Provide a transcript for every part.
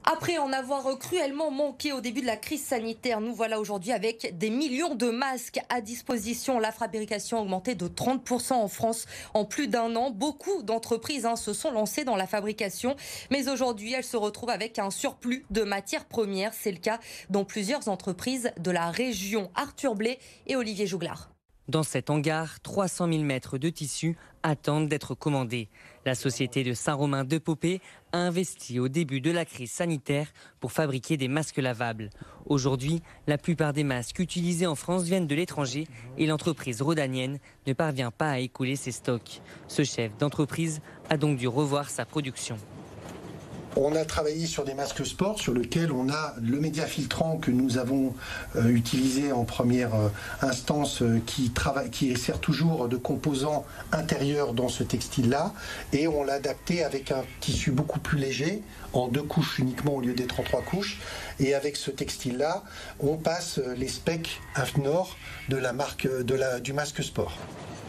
Après en avoir cruellement manqué au début de la crise sanitaire, nous voilà aujourd'hui avec des millions de masques à disposition. La fabrication a augmenté de 30% en France en plus d'un an. Beaucoup d'entreprises se sont lancées dans la fabrication, mais aujourd'hui elles se retrouvent avec un surplus de matières premières. C'est le cas dans plusieurs entreprises de la région. Arthur Blé et Olivier Jouglard. Dans cet hangar, 300 000 mètres de tissu attendent d'être commandés. La société de Saint-Romain-de-Popé a investi au début de la crise sanitaire pour fabriquer des masques lavables. Aujourd'hui, la plupart des masques utilisés en France viennent de l'étranger et l'entreprise rhodanienne ne parvient pas à écouler ses stocks. Ce chef d'entreprise a donc dû revoir sa production. On a travaillé sur des masques sport sur lesquels on a le média filtrant que nous avons utilisé en première instance qui sert toujours de composant intérieur dans ce textile-là, et on l'a adapté avec un tissu beaucoup plus léger, en 2 couches uniquement au lieu d'être en 3 couches. Et avec ce textile-là, on passe les specs AFNOR de la marque du masque sport.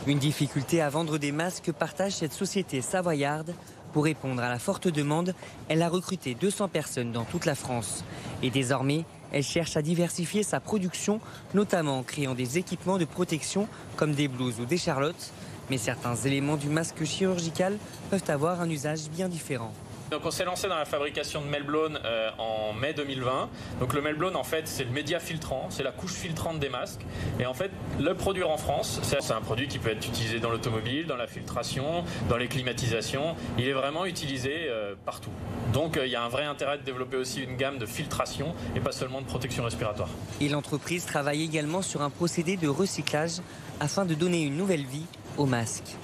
Une difficulté à vendre des masques partage cette société savoyarde. Pour répondre à la forte demande, elle a recruté 200 personnes dans toute la France. Et désormais, elle cherche à diversifier sa production, notamment en créant des équipements de protection comme des blouses ou des charlottes. Mais certains éléments du masque chirurgical peuvent avoir un usage bien différent. Donc on s'est lancé dans la fabrication de Melblone en mai 2020. Donc le Melblone, en fait, c'est le média filtrant, c'est la couche filtrante des masques. Et en fait, le produire en France, c'est un produit qui peut être utilisé dans l'automobile, dans la filtration, dans les climatisations. Il est vraiment utilisé partout. Donc il y a un vrai intérêt de développer aussi une gamme de filtration et pas seulement de protection respiratoire. Et l'entreprise travaille également sur un procédé de recyclage afin de donner une nouvelle vie aux masques.